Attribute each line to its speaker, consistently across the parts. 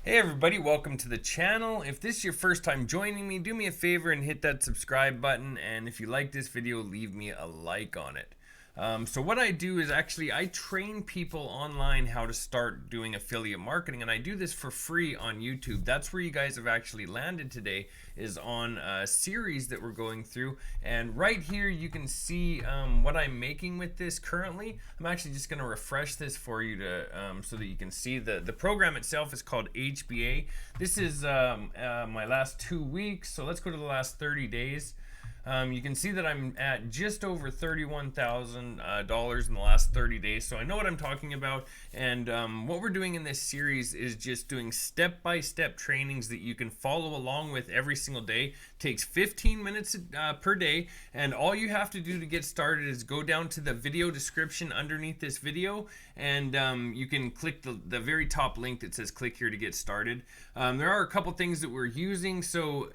Speaker 1: Hey everybody, welcome to the channel. If this is your first time joining me, do me a favor and hit that subscribe button, and if you like this video, leave me a like on it. So what I do is I train people online how to start doing affiliate marketing, and I do this for free on YouTube. That's where you guys have actually landed today, is on a series that we're going through. And right here you can see what I'm making with this currently. I'm actually just going to refresh this for you to so that you can see the program itself is called HBA. This is my last 2 weeks, so let's go to the last 30 days. You can see that I'm at just over $31,000 in the last 30 days, so I know what I'm talking about. And what we're doing in this series is just doing step-by-step trainings that you can follow along with every single day. It takes 15 minutes per day, and all you have to do to get started is go down to the video description underneath this video, and you can click the very top link that says click here to get started. There are a couple things that we're using, so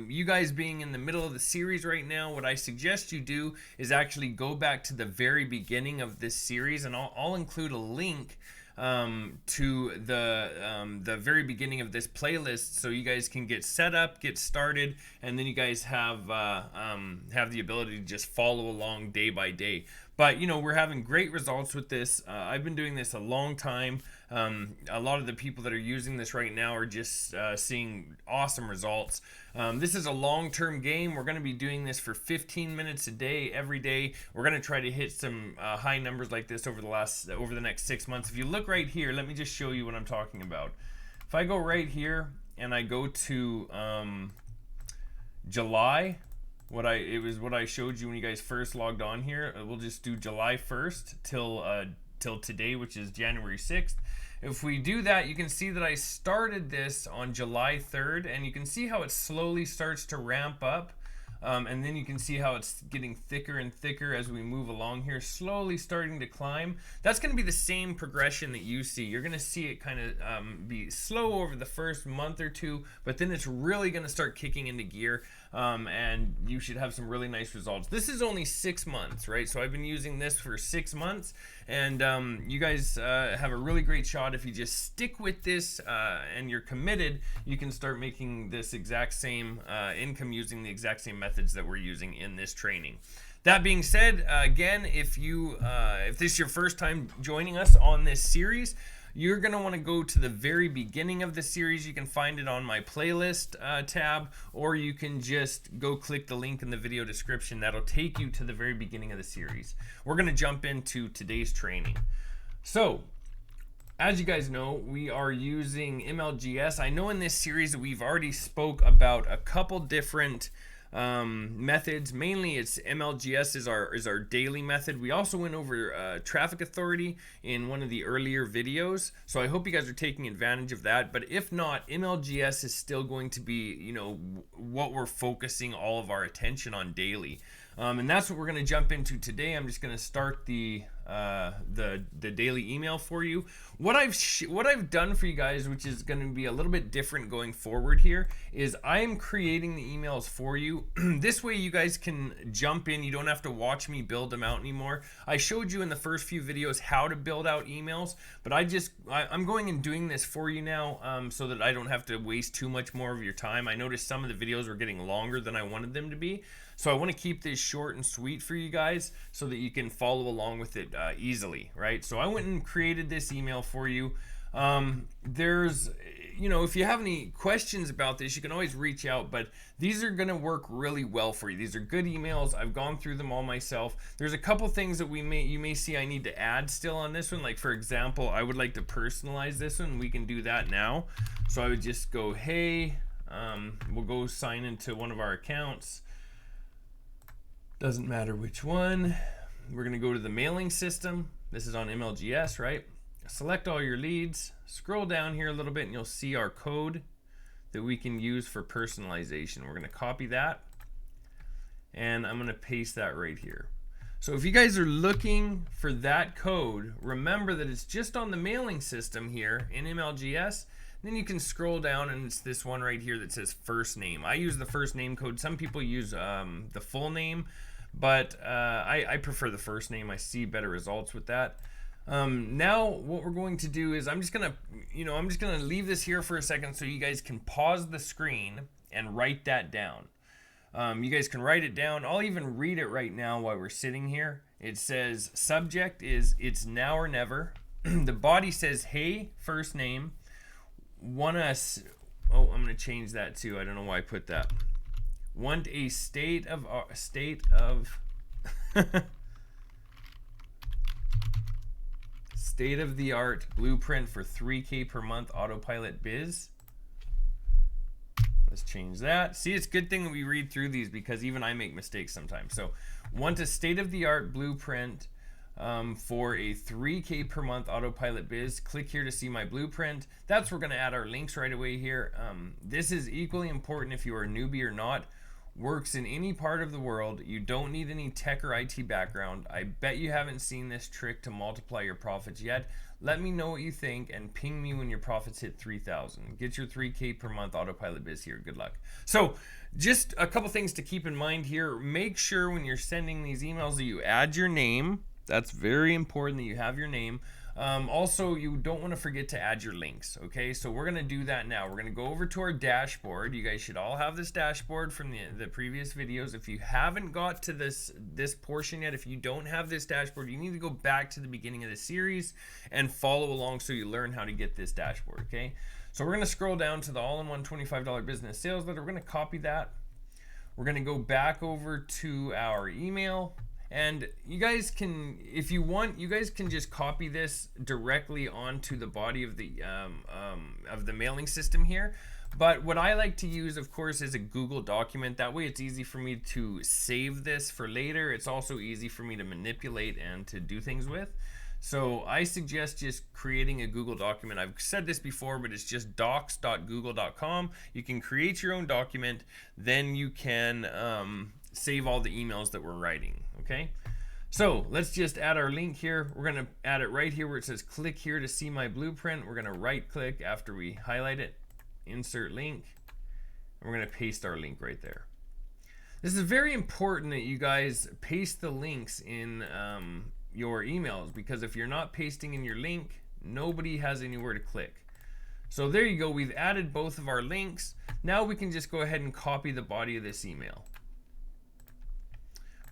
Speaker 1: you guys being in the middle of the series right now, what I suggest you do is actually go back to the very beginning of this series, and I'll include a link to the very beginning of this playlist, so you guys can get set up, get started, and then you guys have the ability to just follow along day by day. But you know, we're having great results with this. I've been doing this a long time. A lot of the people that are using this right now are just seeing awesome results. This is a long-term game. We're going to be doing this for 15 minutes a day, every day. We're going to try to hit some high numbers like this over the next 6 months. If you look right here, let me just show you what I'm talking about. If I go right here and I go to July, it was what I showed you when you guys first logged on here. We'll just do July 1st till today, which is January 6th. If we do that, you can see that I started this on July 3rd, and you can see how it slowly starts to ramp up. And then you can see how it's getting thicker and thicker as we move along here, slowly starting to climb. That's going to be the same progression that you see. You're going to see it kind of be slow over the first month or two, but then it's really going to start kicking into gear, and you should have some really nice results. This is only 6 months, right? So I've been using this for 6 months, and you guys have a really great shot. If you just stick with this and you're committed, you can start making this exact same income using the exact same methods that we're using in this training. That being said, again, if this is your first time joining us on this series, you're going to want to go to the very beginning of the series. You can find it on my playlist tab, or you can just go click the link in the video description. That'll take you to the very beginning of the series. We're going to jump into today's training. So, as you guys know, we are using MLGS. I know in this series we've already spoke about a couple different methods. Mainly it's MLGS is our daily method. We also went over Traffic Authority in one of the earlier videos, so I hope you guys are taking advantage of that. But if not, MLGS is still going to be, you know, what we're focusing all of our attention on daily. And that's what we're going to jump into today. I'm just going to start the daily email for you. What I've done for you guys, which is going to be a little bit different going forward here, is I am creating the emails for you. This way you guys can jump in. You don't have to watch me build them out anymore. I showed you in the first few videos how to build out emails, but I'm going and doing this for you now, so that I don't have to waste too much more of your time. I noticed some of the videos were getting longer than I wanted them to be. So I want to keep this short and sweet for you guys so that you can follow along with it easily, right? So I went and created this email for you. You know, if you have any questions about this, you can always reach out, but these are going to work really well for you. These are good emails. I've gone through them all myself. There's a couple things that you may see I need to add still on this one. Like, for example, I would like to personalize this one. We can do that now. So I would just go, hey, we'll go sign into one of our accounts. Doesn't matter which one. We're going to go to the mailing system. This is on MLGS, right? Select all your leads. Scroll down here a little bit and you'll see our code that we can use for personalization. We're going to copy that and I'm going to paste that right here. So if you guys are looking for that code, remember that it's just on the mailing system here in MLGS. Then you can scroll down and it's this one right here that says first name. I use the first name code. Some people use the full name, but I prefer the first name. I see better results with that. Now what we're going to do is I'm just gonna leave this here for a second so you guys can pause the screen and write that down. You guys can write it down. I'll even read it right now while we're sitting here. It says subject is it's now or never. The body says hey, first name. I'm gonna change that too. I don't know why I put that. Want a state of state of the art blueprint for 3K per month autopilot biz. Let's change that. See, it's a good thing that we read through these because even I make mistakes sometimes. So, want a state of the art blueprint for a 3K per month autopilot biz. Click here to see my blueprint. That's where we're going to add our links right away here. This is equally important if you are a newbie or not. Works in any part of the world. You don't need any tech or IT background. I bet you haven't seen this trick to multiply your profits yet. Let me know what you think and ping me when your profits hit 3,000. Get your 3K per month autopilot biz here. Good luck. So just a couple things to keep in mind here. Make sure when you're sending these emails that you add your name. That's very important that you have your name. Also, you don't want to forget to add your links, okay? So we're going to do that now. We're going to go over to our dashboard. You guys should all have this dashboard from the previous videos. If you haven't got to this portion yet, if you don't have this dashboard, you need to go back to the beginning of the series and follow along so you learn how to get this dashboard, okay? So we're going to scroll down to the all-in-one $25 business sales letter. We're going to copy that. We're going to go back over to our email. And you guys can, if you want, you guys can just copy this directly onto the body of the mailing system here. But what I like to use, of course, is a Google document. That way it's easy for me to save this for later. It's also easy for me to manipulate and to do things with. So I suggest just creating a Google document. I've said this before, but it's just docs.google.com. You can create your own document. Then you can save all the emails that we're writing. Okay, so let's just add our link here. We're going to add it right here where it says click here to see my blueprint. We're going to right click after we highlight it, insert link, and we're going to paste our link right there. This is very important that you guys paste the links in your emails, because if you're not pasting in your link, nobody has anywhere to click. So there you go. We've added both of our links. Now we can just go ahead and copy the body of this email.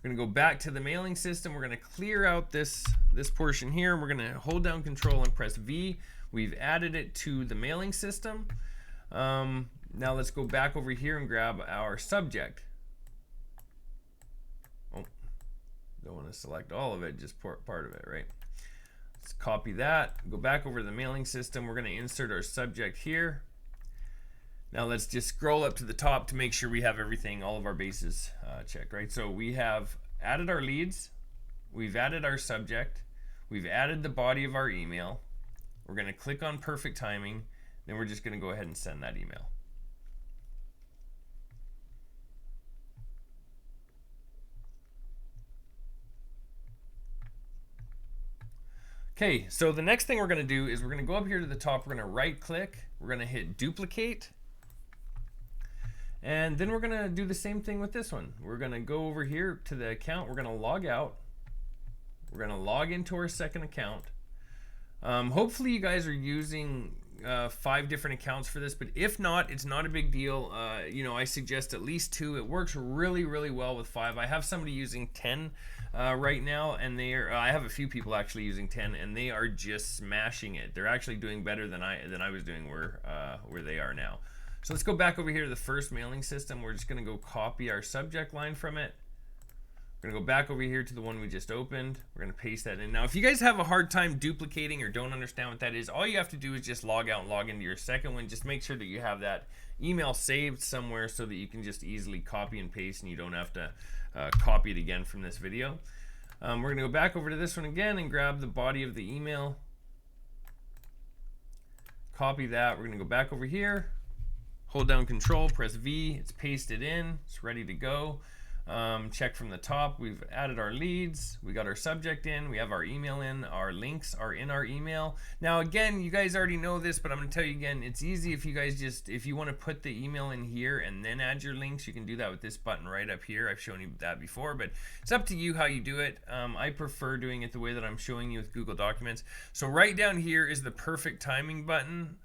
Speaker 1: We're going to go back to the mailing system. We're going to clear out this portion here. We're going to hold down Control and press V. We've added it to the mailing system. Now let's go back over here and grab our subject. Oh, don't want to select all of it, just part of it, right? Let's copy that. Go back over to the mailing system. We're going to insert our subject here. Now let's just scroll up to the top to make sure we have everything, all of our bases checked, right? So we have added our leads, we've added our subject, we've added the body of our email. We're going to click on perfect timing, then we're just going to go ahead and send that email. Okay, so the next thing we're going to do is we're going to go up here to the top, we're going to right click, we're going to hit duplicate. And then we're going to do the same thing with this one. We're going to go over here to the account. We're going to log out. We're going to log into our second account. Hopefully you guys are using 5 different accounts for this, but if not, it's not a big deal. I suggest at least 2. It works really, really well with 5. I have somebody using 10 right now, and I have a few people actually using 10, and they are just smashing it. They're actually doing better than I was doing where they are now. So let's go back over here to the first mailing system. We're just going to go copy our subject line from it. We're going to go back over here to the one we just opened. We're going to paste that in. Now, if you guys have a hard time duplicating or don't understand what that is, all you have to do is just log out and log into your second one. Just make sure that you have that email saved somewhere so that you can just easily copy and paste and you don't have to copy it again from this video. We're going to go back over to this one again and grab the body of the email. Copy that. We're going to go back over here. Hold down Control, press V, it's pasted in, it's ready to go. Check from the top. We've added our leads. We got our subject in. We have our email in. Our links are in our email. Now, again, you guys already know this, but I'm going to tell you again, it's easy if you guys if you want to put the email in here and then add your links, you can do that with this button right up here. I've shown you that before, but it's up to you how you do it. I prefer doing it the way that I'm showing you with Google Documents. So right down here is the perfect timing button.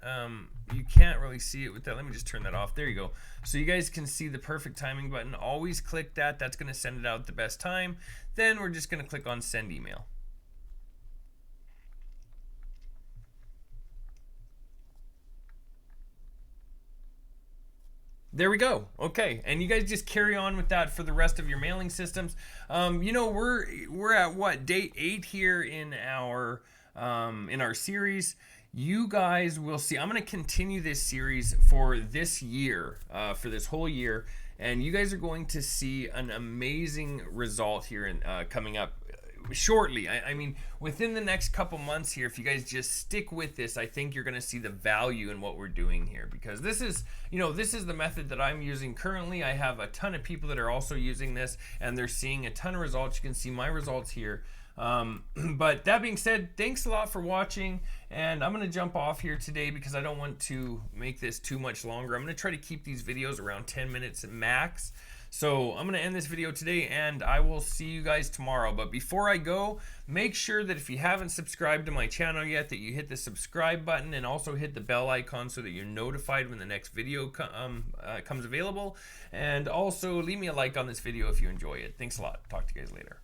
Speaker 1: You can't really see it with that. Let me just turn that off. There you go. So you guys can see the perfect timing button. Always click that. That's going to send it out at the best time. Then we're just going to click on send email. There we go. Okay, and you guys just carry on with that for the rest of your mailing systems. You know, we're at what, day 8 here in our series. You guys will see. I'm going to continue this series for this year, for this whole year, and you guys are going to see an amazing result here in coming up shortly. I mean, within the next couple months here, if you guys just stick with this, I think you're going to see the value in what we're doing here, because this is, you know, this is the method that I'm using currently. I have a ton of people that are also using this, and they're seeing a ton of results. You can see my results here. But that being said, thanks a lot for watching, and I'm going to jump off here today because I don't want to make this too much longer. I'm going to try to keep these videos around 10 minutes max. So I'm going to end this video today, and I will see you guys tomorrow. But before I go, make sure that if you haven't subscribed to my channel yet, that you hit the subscribe button and also hit the bell icon so that you're notified when the next video comes available. And also leave me a like on this video if you enjoy it. Thanks a lot. Talk to you guys later.